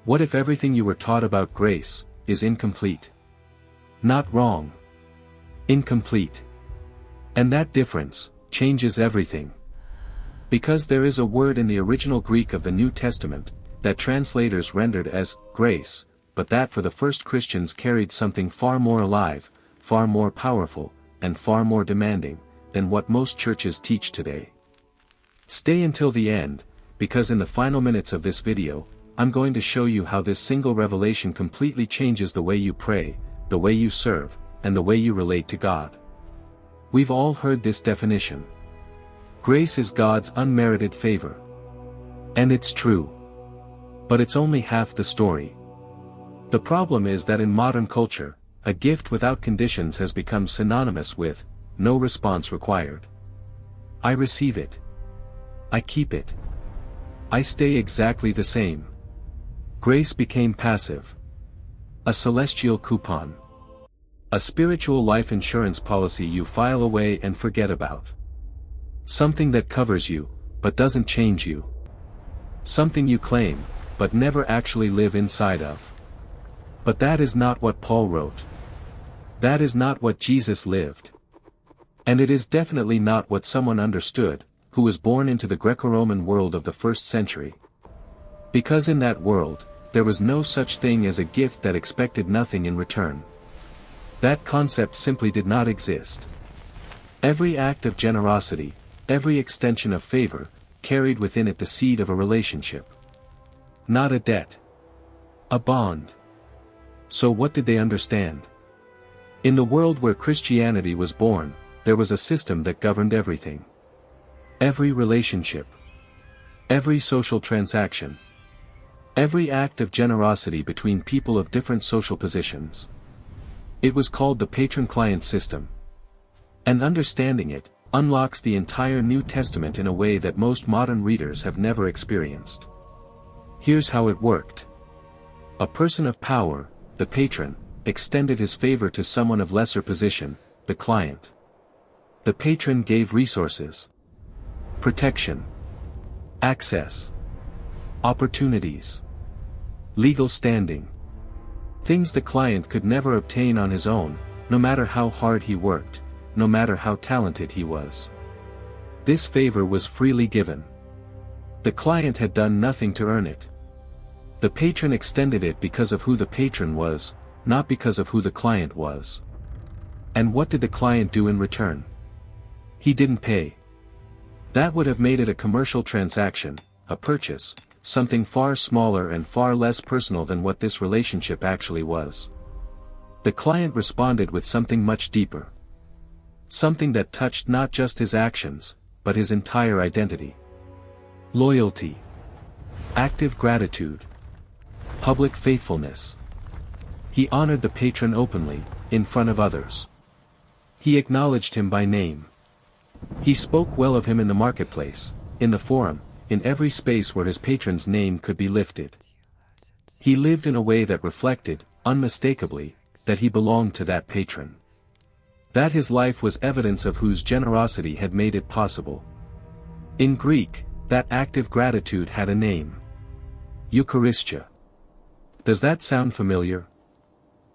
What if everything you were taught about grace is incomplete? Not wrong. Incomplete. And that difference changes everything. Because there is a word in the original Greek of the New Testament that translators rendered as grace, but that for the first Christians carried something far more alive, far more powerful, and far more demanding than what most churches teach today. Stay until the end, because in the final minutes of this video, I'm going to show you how this single revelation completely changes the way you pray, the way you serve, and the way you relate to God. We've all heard this definition. Grace is God's unmerited favor. And it's true. But it's only half the story. The problem is that in modern culture, a gift without conditions has become synonymous with no response required. I receive it. I keep it. I stay exactly the same. Grace became passive. A celestial coupon. A spiritual life insurance policy you file away and forget about. Something that covers you, but doesn't change you. Something you claim, but never actually live inside of. But that is not what Paul wrote. That is not what Jesus lived. And it is definitely not what someone understood, who was born into the Greco-Roman world of the first century. Because in that world, there was no such thing as a gift that expected nothing in return. That concept simply did not exist. Every act of generosity, every extension of favor, carried within it the seed of a relationship. Not a debt. A bond. So what did they understand? In the world where Christianity was born, there was a system that governed everything. Every relationship. Every social transaction. Every act of generosity between people of different social positions. It was called the patron-client system. And understanding it unlocks the entire New Testament in a way that most modern readers have never experienced. Here's how it worked. A person of power, the patron, extended his favor to someone of lesser position, the client. The patron gave resources, protection, access, opportunities, legal standing. Things the client could never obtain on his own, no matter how hard he worked, no matter how talented he was. This favor was freely given. The client had done nothing to earn it. The patron extended it because of who the patron was, not because of who the client was. And what did the client do in return? He didn't pay. That would have made it a commercial transaction, a purchase, something far smaller and far less personal than what this relationship actually was. The client responded with something much deeper. Something that touched not just his actions, but his entire identity. Loyalty. Active gratitude. Public faithfulness. He honored the patron openly, in front of others. He acknowledged him by name. He spoke well of him in the marketplace, in the forum, in every space where his patron's name could be lifted. He lived in a way that reflected, unmistakably, that he belonged to that patron. That his life was evidence of whose generosity had made it possible. In Greek, that active gratitude had a name. Eucharistia. Does that sound familiar?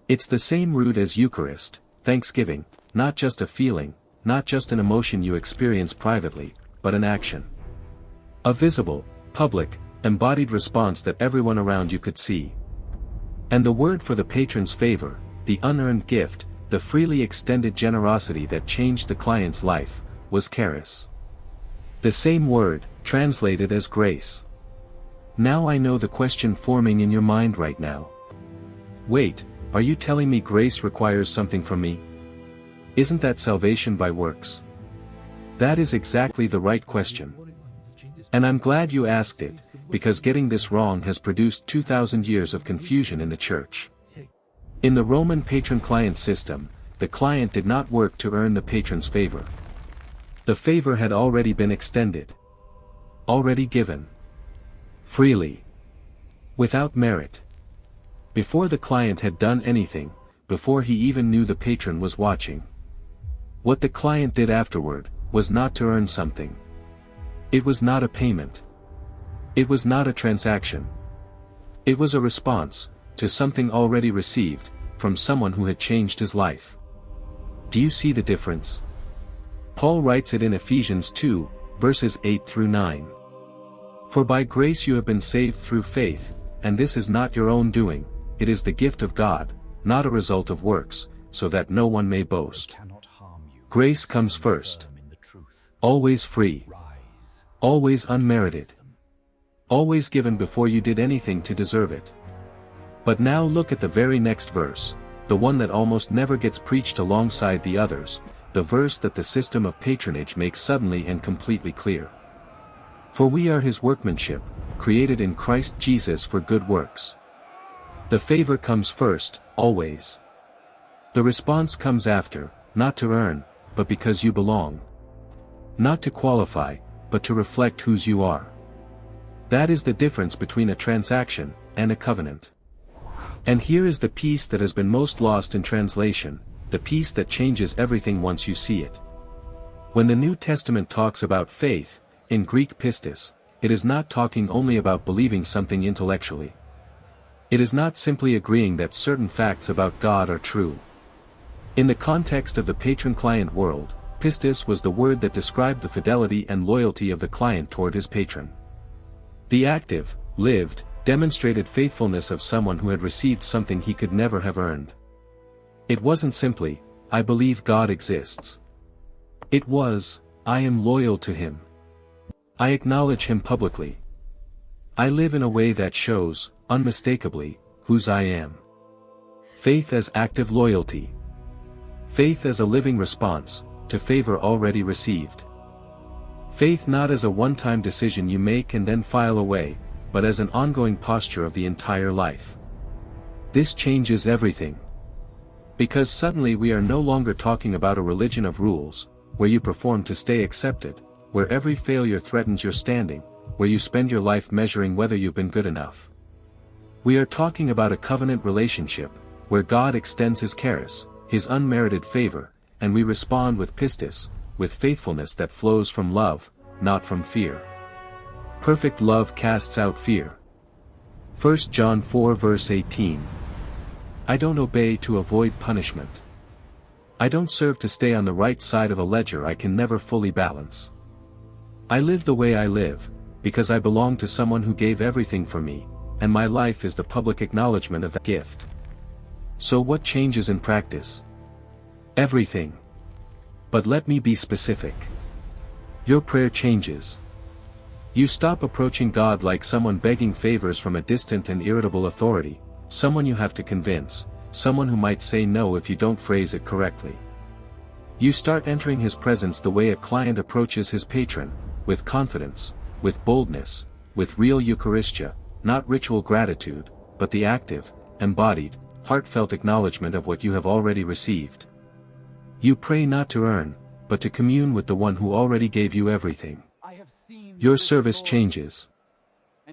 It's the same root as Eucharist, thanksgiving, not just a feeling, not just an emotion you experience privately, but an action. A visible, public, embodied response that everyone around you could see. And the word for the patron's favor, the unearned gift, the freely extended generosity that changed the client's life, was Charis. The same word, translated as grace. Now I know the question forming in your mind right now. Wait, are you telling me grace requires something from me? Isn't that salvation by works? That is exactly the right question. And I'm glad you asked it, because getting this wrong has produced 2,000 years of confusion in the church. In the Roman patron-client system, the client did not work to earn the patron's favor. The favor had already been extended. Already given. Freely. Without merit. Before the client had done anything, before he even knew the patron was watching. What the client did afterward, was not to earn something. It was not a payment. It was not a transaction. It was a response to something already received from someone who had changed his life. Do you see the difference? Paul writes it in Ephesians 2, verses 8 through 9. For by grace you have been saved through faith, and this is not your own doing, it is the gift of God, not a result of works, so that no one may boast. Grace comes first. Always free. Always unmerited. Always given before you did anything to deserve it. But now look at the very next verse, the one that almost never gets preached alongside the others, the verse that the system of patronage makes suddenly and completely clear. For we are his workmanship, created in Christ Jesus for good works. The favor comes first, always. The response comes after, not to earn, but because you belong. Not to qualify, but to reflect whose you are. That is the difference between a transaction and a covenant. And here is the piece that has been most lost in translation, the piece that changes everything once you see it. When the New Testament talks about faith, in Greek pistis, it is not talking only about believing something intellectually. It is not simply agreeing that certain facts about God are true. In the context of the patron-client world, pistis was the word that described the fidelity and loyalty of the client toward his patron. The active, lived, demonstrated faithfulness of someone who had received something he could never have earned. It wasn't simply, I believe God exists. It was, I am loyal to him. I acknowledge him publicly. I live in a way that shows, unmistakably, whose I am. Faith as active loyalty. Faith as a living response to favor already received. Faith not as a one-time decision you make and then file away, but as an ongoing posture of the entire life. This changes everything. Because suddenly we are no longer talking about a religion of rules, where you perform to stay accepted, where every failure threatens your standing, where you spend your life measuring whether you've been good enough. We are talking about a covenant relationship, where God extends his charis, his unmerited favor, and we respond with pistis, with faithfulness that flows from love, not from fear. Perfect love casts out fear. 1 John 4 verse 18. I don't obey to avoid punishment. I don't serve to stay on the right side of a ledger I can never fully balance. I live the way I live, because I belong to someone who gave everything for me, and my life is the public acknowledgement of that gift. So what changes in practice? Everything. But let me be specific. Your prayer changes. You stop approaching God like someone begging favors from a distant and irritable authority, someone you have to convince, someone who might say no if you don't phrase it correctly. You start entering his presence the way a client approaches his patron, with confidence, with boldness, with real Eucharistia, not ritual gratitude, but the active, embodied, heartfelt acknowledgement of what you have already received. You pray not to earn, but to commune with the one who already gave you everything. Your service changes.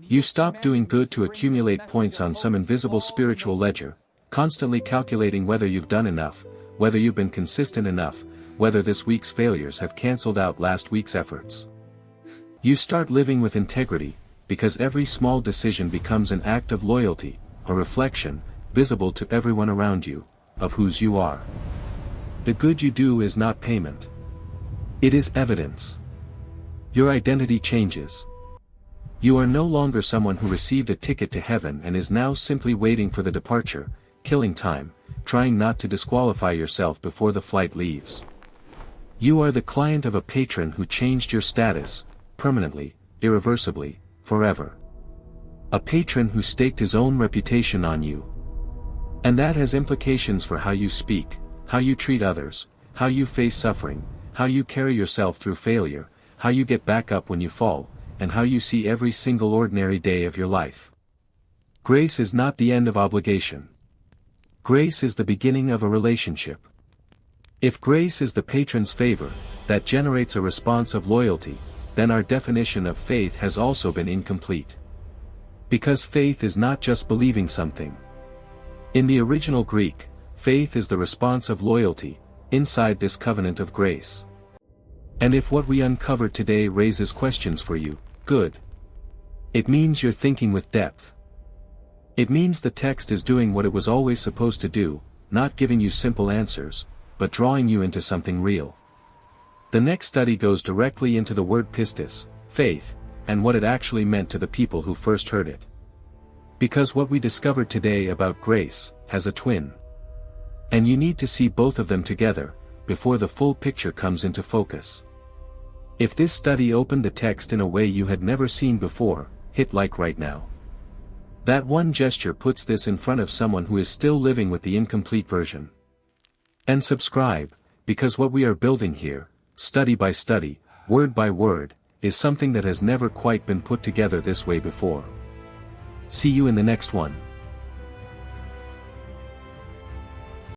You stop doing good to accumulate points on some invisible spiritual ledger, constantly calculating whether you've done enough, whether you've been consistent enough, whether this week's failures have cancelled out last week's efforts. You start living with integrity, because every small decision becomes an act of loyalty, a reflection, visible to everyone around you, of whose you are. The good you do is not payment. It is evidence. Your identity changes. You are no longer someone who received a ticket to heaven and is now simply waiting for the departure, killing time, trying not to disqualify yourself before the flight leaves. You are the client of a patron who changed your status, permanently, irreversibly, forever. A patron who staked his own reputation on you. And that has implications for how you speak, how you treat others, how you face suffering, how you carry yourself through failure, how you get back up when you fall, and how you see every single ordinary day of your life. Grace is not the end of obligation. Grace is the beginning of a relationship. If grace is the patron's favor, that generates a response of loyalty, then our definition of faith has also been incomplete. Because faith is not just believing something. In the original Greek, faith is the response of loyalty, inside this covenant of grace. And if what we uncovered today raises questions for you, good. It means you're thinking with depth. It means the text is doing what it was always supposed to do, not giving you simple answers, but drawing you into something real. The next study goes directly into the word pistis, faith, and what it actually meant to the people who first heard it. Because what we discovered today about grace has a twin. And you need to see both of them together, before the full picture comes into focus. If this study opened the text in a way you had never seen before, hit like right now. That one gesture puts this in front of someone who is still living with the incomplete version. And subscribe, because what we are building here, study by study, word by word, is something that has never quite been put together this way before. See you in the next one.